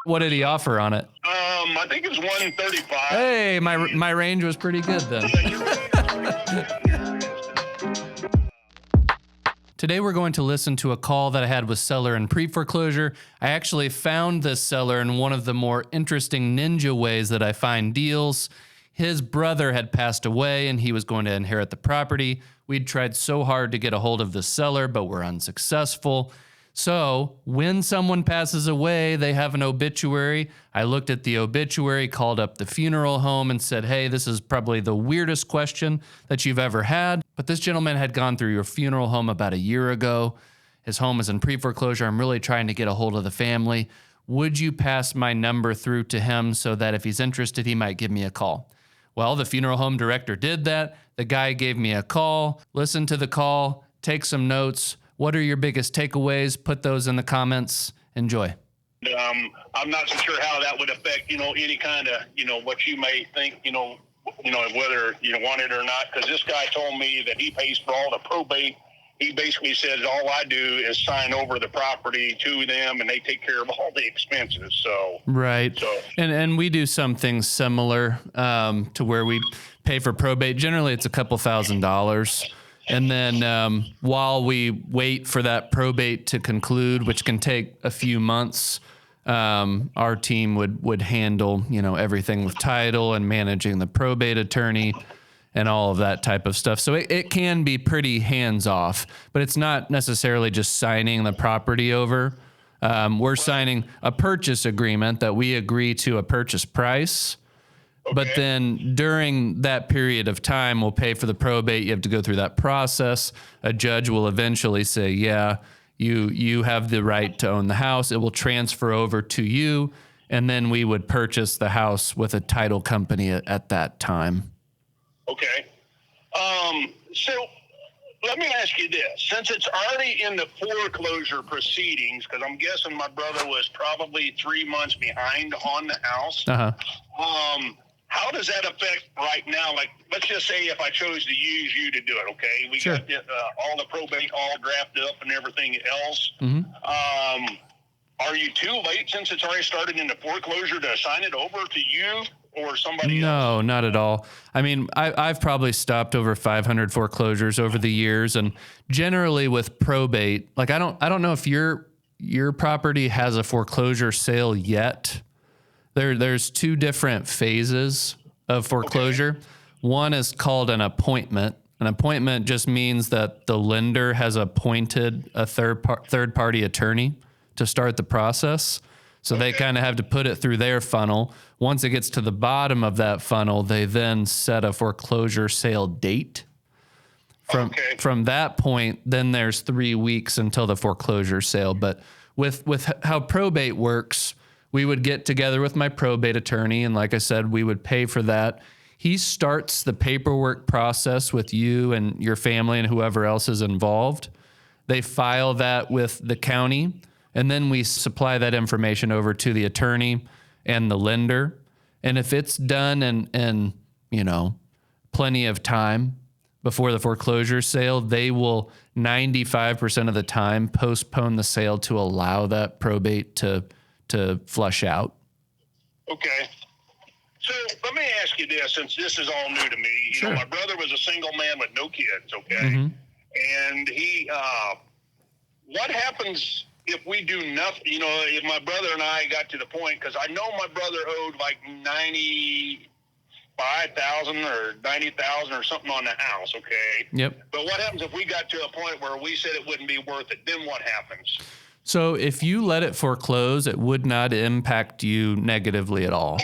What did he offer on it? I think it was 135. Hey, my range was pretty good then. Today we're going to listen to a call that I had with seller in pre-foreclosure. I actually found this seller in one of the more interesting ninja ways that I find deals. His brother had passed away and he was going to inherit the property. We'd tried so hard to get a hold of the seller, but we're unsuccessful. So when someone passes away, they have an obituary. I looked at the obituary, called up the funeral home and said, hey, this is probably the weirdest question that you've ever had. But this gentleman had gone through your funeral home about a year ago. His home is in pre-foreclosure. I'm really trying to get a hold of the family. Would you pass my number through to him so that if he's interested, he might give me a call? Well, the funeral home director did that. The guy gave me a call, listened to the call, take some notes. What are your biggest takeaways? Put those in the comments. Enjoy. I'm not so sure how that would affect, any kind of, what you may think, whether you want it or not. Because this guy told me that he pays for all the probate. He basically says, all I do is sign over the property to them and they take care of all the expenses. So right. And we do something similar to where we pay for probate. Generally, it's a couple $1,000s. And then while we wait for that probate to conclude, which can take a few months, our team would handle, everything with title and managing the probate attorney and all of that type of stuff. So it can be pretty hands-off, but it's not necessarily just signing the property over. We're signing a purchase agreement that we agree to a purchase price. Okay. But then during that period of time, we'll pay for the probate. You have to go through that process. A judge will eventually say, yeah, you have the right to own the house. It will transfer over to you. And then we would purchase the house with a title company at that time. Okay. So let me ask you this. Since it's already in the foreclosure proceedings, because I'm guessing my brother was probably 3 months behind on the house. Uh-huh. How does that affect right now? Like, let's just say if I chose to use you to do it, okay? We sure. got all the probate all drafted up and everything else. Mm-hmm. Are you too late since it's already started in the foreclosure to assign it over to you or somebody else? No, not at all. I mean, I've probably stopped over 500 foreclosures over the years, and generally with probate, like I don't know if your property has a foreclosure sale yet. There's two different phases of foreclosure. Okay. One is called an appointment. An appointment just means that the lender has appointed a third-party attorney to start the process. So okay. They kind of have to put it through their funnel. Once it gets to the bottom of that funnel, they then set a foreclosure sale date. From that point, then there's 3 weeks until the foreclosure sale. But with how probate works, we would get together with my probate attorney, and like I said, we would pay for that. He starts the paperwork process with you and your family and whoever else is involved. They file that with the county, and then we supply that information over to the attorney and the lender. And if it's done in plenty of time before the foreclosure sale, they will 95% of the time postpone the sale to allow that probate to flush out. Okay. So let me ask you this, since this is all new to me. Sure. My brother was a single man with no kids, okay? Mm-hmm. And he, what happens if we do nothing? If my brother and I got to the point, because I know my brother owed like $95,000 or $90,000 or something on the house, okay? Yep. But what happens if we got to a point where we said it wouldn't be worth it? Then what happens? So if you let it foreclose, it would not impact you negatively at all.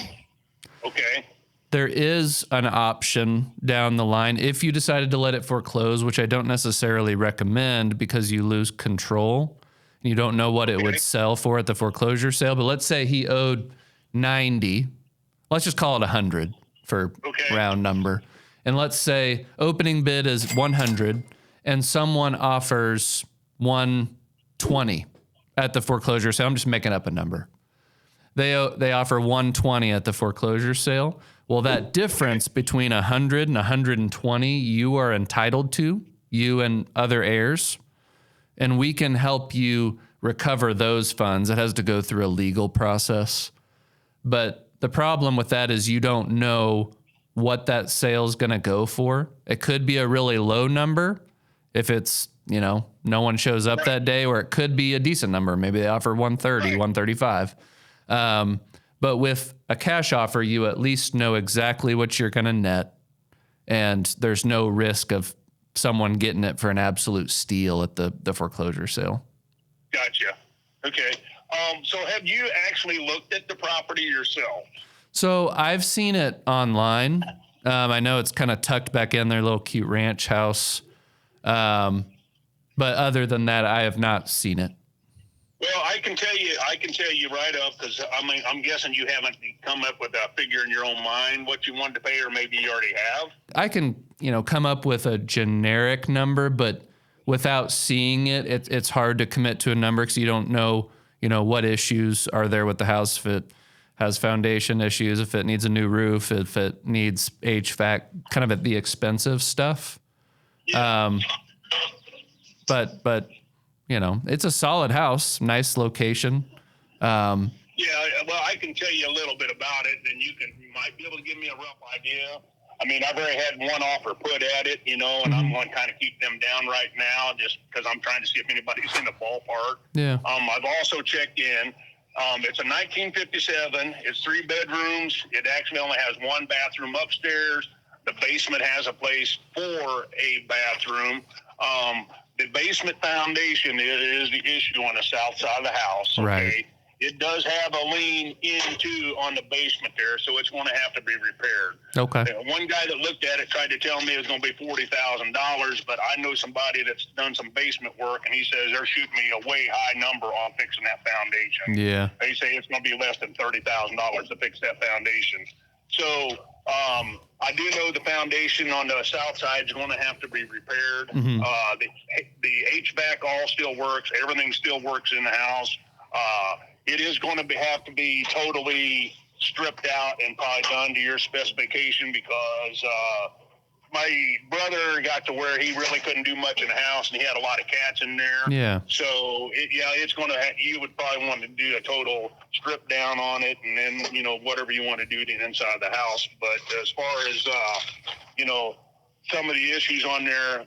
Okay. There is an option down the line if you decided to let it foreclose, which I don't necessarily recommend because you lose control. You don't know what it would sell for at the foreclosure sale. But let's say he owed 90. Let's just call it 100 for round number. And let's say opening bid is 100 and someone offers 120. At the foreclosure sale. I'm just making up a number. They offer 120 at the foreclosure sale. Well, that difference between 100 and 120 you are entitled to, you and other heirs, and we can help you recover those funds. It has to go through a legal process. But the problem with that is you don't know what that sale is going to go for. It could be a really low number if it's, no one shows up that day, or it could be a decent number. Maybe they offer 130, 135. But with a cash offer, you at least know exactly what you're going to net, and there's no risk of someone getting it for an absolute steal at the foreclosure sale. Gotcha. Okay. So have you actually looked at the property yourself? So I've seen it online. I know it's kind of tucked back in their little cute ranch house. But other than that, I have not seen it. Well, I can tell you right up, because I'm guessing you haven't come up with a figure in your own mind what you wanted to pay, or maybe you already have. I can, come up with a generic number, but without seeing it, it's hard to commit to a number because you don't know, what issues are there with the house, if it has foundation issues, if it needs a new roof, if it needs HVAC, kind of at the expensive stuff. Yeah. But it's a solid house, nice location. Yeah, well, I can tell you a little bit about it, and you might be able to give me a rough idea. I mean, I've already had one offer put at it, and I'm going to kind of keep them down right now just because I'm trying to see if anybody's in the ballpark. Yeah. I've also checked in. It's a 1957. It's 3 bedrooms. It actually only has 1 bathroom upstairs. The basement has a place for a bathroom. The basement foundation is the issue on the south side of the house. Okay? Right. It does have a lien on the basement there, so it's going to have to be repaired. Okay. One guy that looked at it tried to tell me it was going to be $40,000, but I know somebody that's done some basement work, and he says they're shooting me a way high number on fixing that foundation. Yeah. They say it's going to be less than $30,000 to fix that foundation. So I do know the foundation on the south side is going to have to be repaired. Mm-hmm. The HVAC all still works. Everything still works in the house. It is going to have to be totally stripped out and probably done to your specification, because my brother got to where he really couldn't do much in the house, and he had a lot of cats in there. Yeah. So it's going to you would probably want to do a total strip down on it, and then whatever you want to do to the inside of the house. But as far as some of the issues on there,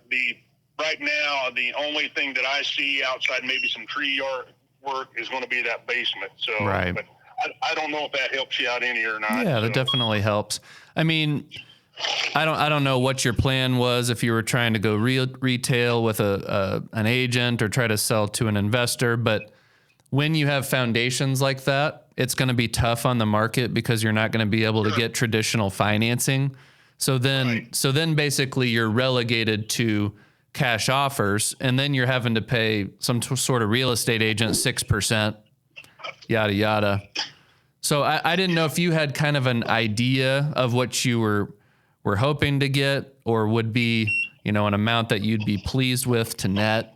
right now the only thing that I see outside maybe some tree yard work is going to be that basement. So right. But I don't know if that helps you out any or not. Yeah, that definitely helps. I mean, I don't know what your plan was, if you were trying to go retail with an agent or try to sell to an investor, but when you have foundations like that, it's going to be tough on the market because you're not going to be able to get traditional financing. So then basically you're relegated to cash offers, and then you're having to pay some sort of real estate agent 6%, yada, yada. So I didn't know if you had kind of an idea of what you were hoping to get, or would be, an amount that you'd be pleased with to net,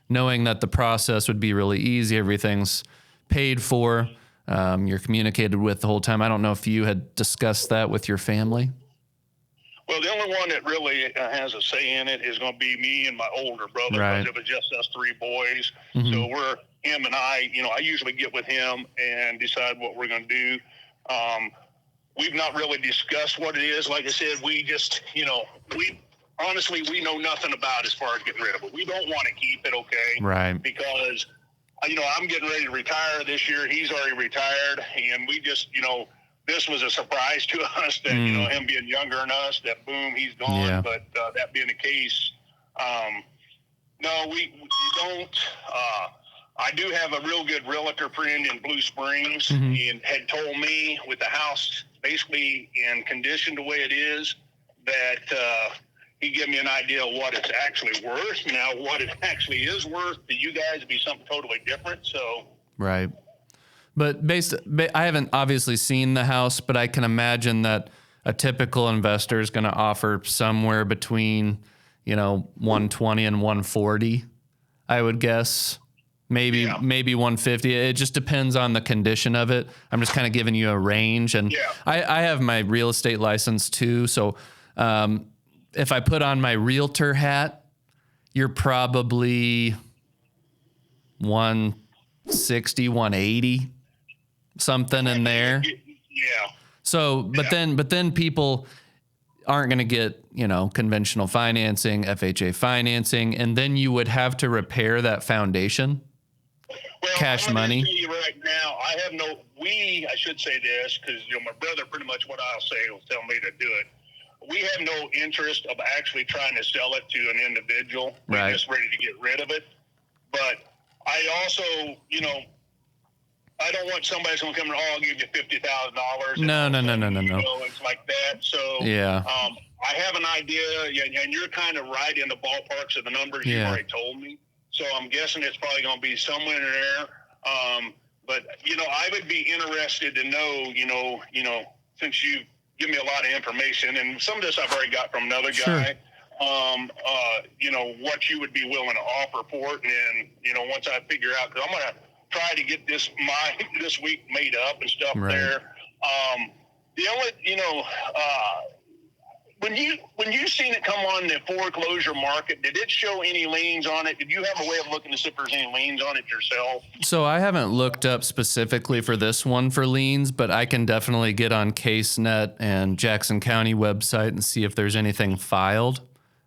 knowing that the process would be really easy. Everything's paid for. You're communicated with the whole time. I don't know if you had discussed that with your family. Well, the only one that really has a say in it is going to be me and my older brother, right. because it was just us 3 boys. Mm-hmm. So him and I usually get with him and decide what we're going to do. We've not really discussed what it is. Like I said, we just, we know nothing about as far as getting rid of it. We don't want to keep it, okay? Right. Because, I'm getting ready to retire this year. He's already retired, and we just, this was a surprise to us that, him being younger than us, that boom, he's gone. Yeah. But that being the case, no, we don't. I do have a real good realtor friend in Blue Springs, mm-hmm. and had told me with the house basically in condition the way it is, that he gave me an idea of what it's actually worth. Now, what it actually is worth to you guys would be something totally different. So, right. But I haven't obviously seen the house, but I can imagine that a typical investor is going to offer somewhere between, 120 and 140, I would guess. Maybe 150. It just depends on the condition of it. I'm just kind of giving you a range. And I have my real estate license too. So if I put on my realtor hat, you're probably 160, 180, something in there. Yeah. So, but then people aren't going to get, conventional financing, FHA financing, and then you would have to repair that foundation. Well, Cash I'm money. Tell you right now, I should say this because my brother, pretty much what I'll say, will tell me to do it. We have no interest of actually trying to sell it to an individual. Right. We're just ready to get rid of it. But I also, I don't want somebody who's going to come and, I'll give you $50,000. No. It's like that. So, Yeah. I have an idea, and you're kind of right in the ballparks of the numbers you already told me. So I'm guessing it's probably going to be somewhere in there. But, I would be interested to know, since you give me a lot of information, and some of this I've already got from another guy, what you would be willing to offer for it. And then, once I figure out, because I'm going to try to get this week made up and stuff there. The only, when you seen it come on the foreclosure market, did it show any liens on it? Did you have a way of looking to see if there's any liens on it yourself? So I haven't looked up specifically for this one for liens, but I can definitely get on CaseNet and Jackson County website and see if there's anything filed.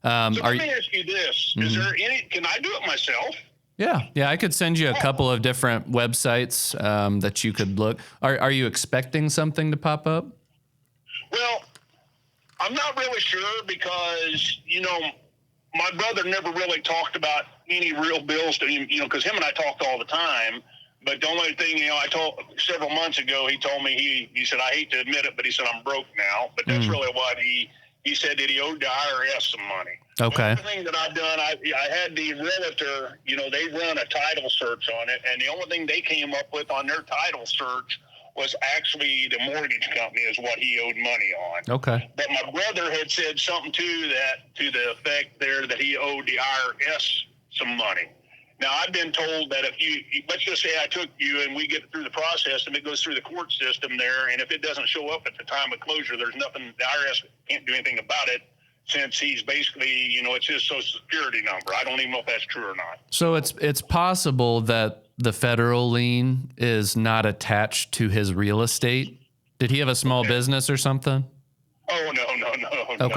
Let me ask you this. Is there can I do it myself? Yeah, I could send you a couple of different websites that you could look. Are you expecting something to pop up? Well, I'm not really sure because, my brother never really talked about any real bills to him, because him and I talked all the time. But the only thing, I told several months ago, he told me, he said, I hate to admit it, but he said, I'm broke now. But that's really what he said, that he owed the IRS some money. Okay. The only thing that I've done, I had the realtor, they run a title search on it. And the only thing they came up with on their title search was actually the mortgage company is what he owed money on. Okay. But my brother had said something to the effect there that he owed the IRS some money. Now, I've been told that if let's just say I took you and we get through the process and it goes through the court system there, and if it doesn't show up at the time of closure, there's nothing, the IRS can't do anything about it since he's basically, it's his social security number. I don't even know if that's true or not. So it's possible that the federal lien is not attached to his real estate. Did he have a small business or something? Oh, no.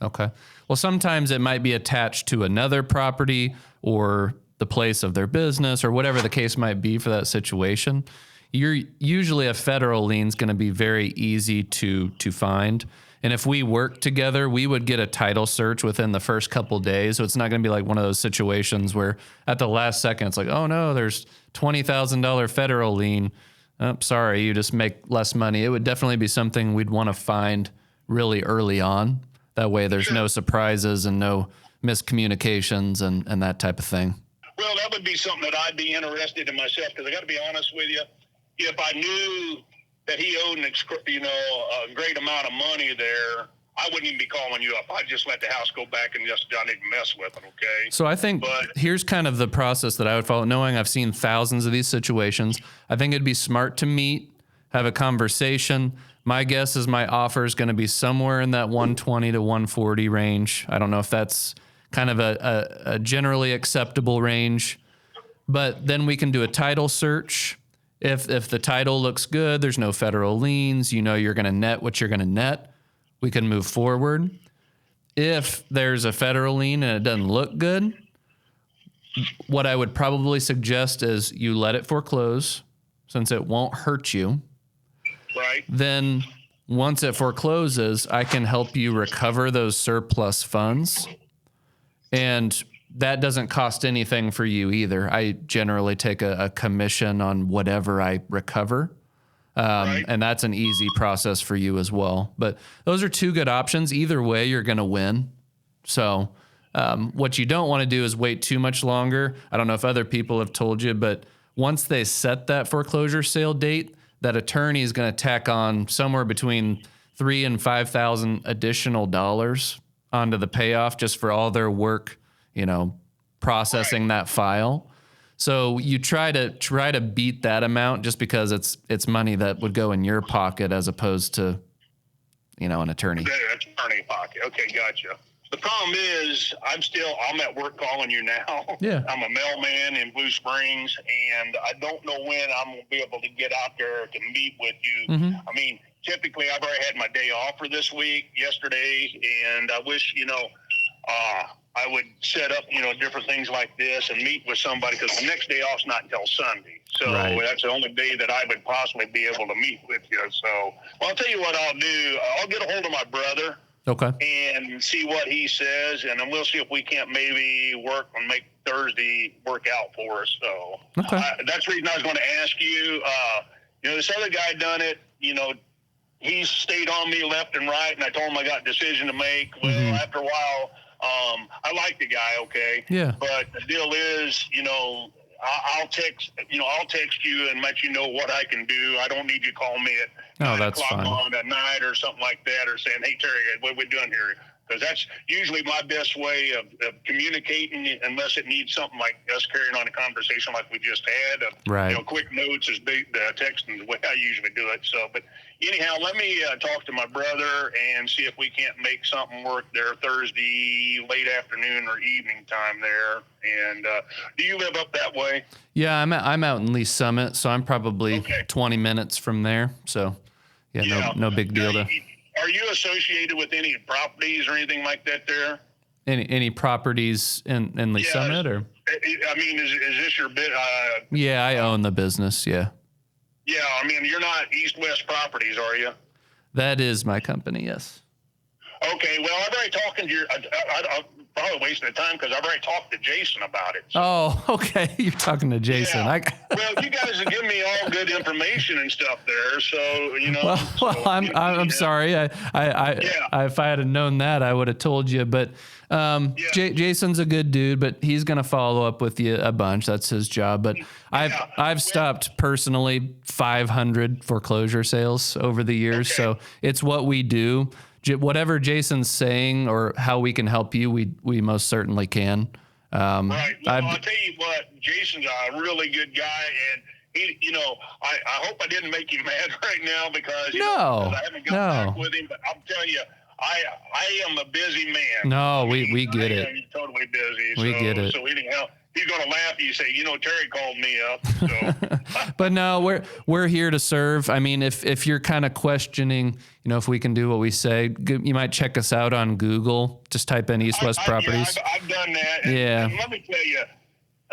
Okay. Well, sometimes it might be attached to another property or the place of their business or whatever the case might be for that situation. Usually a federal lien is going to be very easy to find. And if we work together, we would get a title search within the first couple of days. So it's not going to be like one of those situations where at the last second, it's like, oh no, there's $20,000 federal lien. Oh, sorry, you just make less money. It would definitely be something we'd want to find really early on. That way there's no surprises and no miscommunications and that type of thing. Well, that would be something that I'd be interested in myself, because I got to be honest with you. If I knew that he owed a great amount of money there, I wouldn't even be calling you up. I'd just let the house go back and just not even mess with it, okay? So I think here's kind of the process that I would follow. Knowing I've seen thousands of these situations, I think it'd be smart to meet, have a conversation. My guess is my offer is going to be somewhere in that 120 to 140 range. I don't know if that's kind of a generally acceptable range, but then we can do a title search. If the title looks good, there's no federal liens, you're going to net what you're going to net, we can move forward. If there's a federal lien and it doesn't look good, what I would probably suggest is you let it foreclose, since it won't hurt you. Right. Then once it forecloses, I can help you recover those surplus funds. And that doesn't cost anything for you either. I generally take a commission on whatever I recover. And that's an easy process for you as well. But those are two good options. Either way, you're going to win. So what you don't want to do is wait too much longer. I don't know if other people have told you, but once they set that foreclosure sale date, that attorney is going to tack on somewhere between $3,000 and $5,000 additional dollars onto the payoff just for all their work, processing that file. So you try to beat that amount just because it's money that would go in your pocket as opposed to, an attorney. Attorney pocket. Okay, gotcha. The problem is, I'm at work calling you now. Yeah. I'm a mailman in Blue Springs, and I don't know when I'm going to be able to get out there to meet with you. Mm-hmm. I mean, typically I've already had my day off for this week, yesterday, and I wish, I would set up, different things like this and meet with somebody, because the next day off's not until Sunday. So That's the only day that I would possibly be able to meet with you. So, I'll tell you what I'll do. I'll get a hold of my brother. Okay. And see what he says, and then we'll see if we can't maybe work and make Thursday work out for us. So that's the reason I was going to ask you. This other guy done it. He stayed on me left and right, and I told him I got a decision to make. Well, after a while, I like the guy, okay. Yeah. But the deal is, I'll text you and let you know what I can do. I don't need you to call me at 9 o'clock on at night or something like that, or saying, hey, Terry, what are we doing here? Because that's usually my best way of communicating, unless it needs something like us carrying on a conversation like we just had. Quick notes is big, texting the way I usually do it. So, but anyhow, let me talk to my brother and see if we can't make something work there Thursday, late afternoon or evening time there. And do you live up that way? Yeah, I'm out in Lee Summit, so I'm probably 20 minutes from there. So, no big deal to. Are you associated with any properties or anything like that there? Any properties in Lee Summit, or? I mean, is this your bit? Yeah, I own the business. Yeah. Yeah, I mean, you're not East West Properties, are you? That is my company. Yes. Okay. Well, I've already talking to your. I'm probably wasting the time because I've already talked to Jason about it. So. Oh, okay. You're talking to Jason. Yeah. Well, you guys have given me all good information and stuff there, so Well, I'm sorry. I if I had known that, I would have told you. But Jason's a good dude, but he's gonna follow up with you a bunch. That's his job. But I've stopped personally 500 foreclosure sales over the years, so it's what we do. Whatever Jason's saying or how we can help you, we most certainly can. Right. Well, I'll tell you what, Jason's a really good guy, and he, I hope I didn't make you mad right now because I haven't got back with him. But I'm telling you, I am a busy man. No, we get it. I'm totally busy. We get it. So anyhow, he's gonna laugh at you, say, Terry called me up. So. But no, we're here to serve. I mean, if you're kind of questioning, if we can do what we say, you might check us out on Google. Just type in East West Properties. Yeah, I've done that. And let me tell you,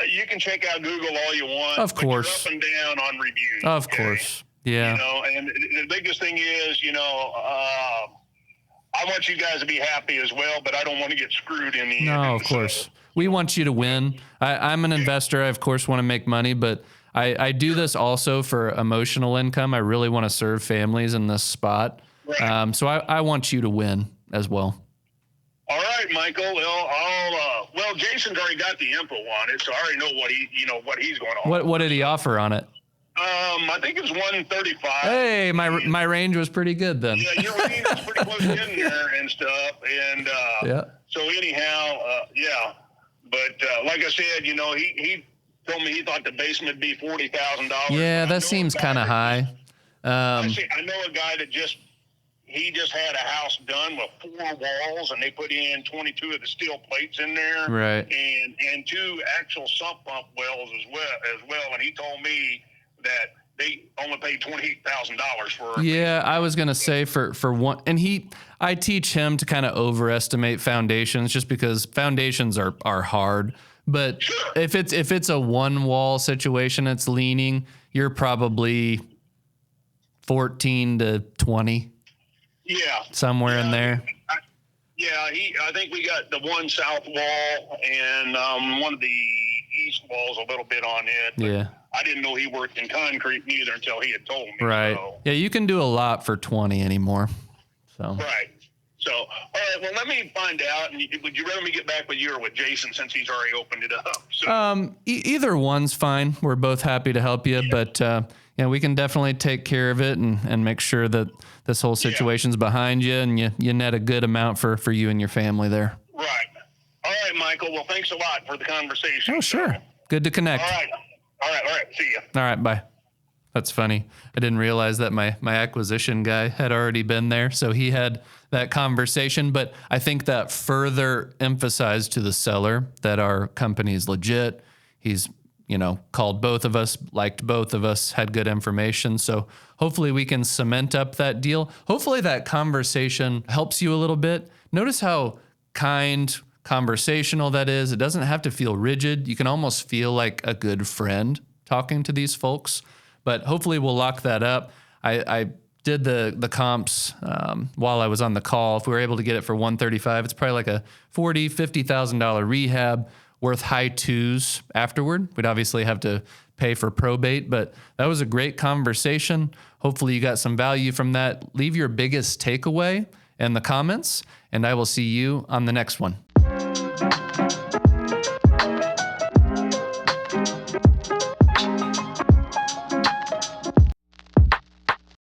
you can check out Google all you want. Of course. But you're up and down on reviews. Of course. Yeah. And the biggest thing is, I want you guys to be happy as well, but I don't want to get screwed in the end. No, of course. We want you to win. I'm an investor. I, of course, want to make money, but I do this also for emotional income. I really want to serve families in this spot. Right. So I want you to win as well. All right, Michael. Well, Jason's already got the info on it, so I already know what he's going on. What did he offer on it? I think it was 135. Hey, my range was pretty good then. Yeah, your range was pretty close in there and stuff. And so anyhow, But like I said, he told me he thought the basement would be $40,000. Yeah, that seems kind of high. I know a guy that just had a house done with 4 walls, and they put in 22 of the steel plates in there, right? And 2 actual sump pump wells as well. And he told me that they only paid $28,000 for. Yeah, I was gonna say for one, and I teach him to kind of overestimate foundations, just because foundations are hard. But sure. if it's a one wall situation, it's leaning. You're probably 14 to 20. Yeah, somewhere in there. I think we got the one south wall and one of the east walls a little bit on it. Yeah. I didn't know he worked in concrete either until he had told me. Right. So. Yeah, you can do a lot for 20 anymore. So. Right. So, all right. Well, let me find out. And would you rather me get back with you or with Jason since he's already opened it up? So. Either one's fine. We're both happy to help you, but we can definitely take care of it and make sure that this whole situation's behind you and you net a good amount for you and your family there. Right. All right, Michael. Well, thanks a lot for the conversation. Oh, sure. Good to connect. All right. See you. All right. Bye. That's funny. I didn't realize that my acquisition guy had already been there. So he had that conversation. But I think that further emphasized to the seller that our company is legit. He's, called both of us, liked both of us, had good information. So hopefully we can cement up that deal. Hopefully that conversation helps you a little bit. Notice how kind, conversational that is. It doesn't have to feel rigid. You can almost feel like a good friend talking to these folks. But hopefully we'll lock that up. I did the comps while I was on the call. If we were able to get it for $135, it's probably like a $40,000, $50,000 rehab worth high twos afterward. We'd obviously have to pay for probate, but that was a great conversation. Hopefully you got some value from that. Leave your biggest takeaway in the comments, and I will see you on the next one.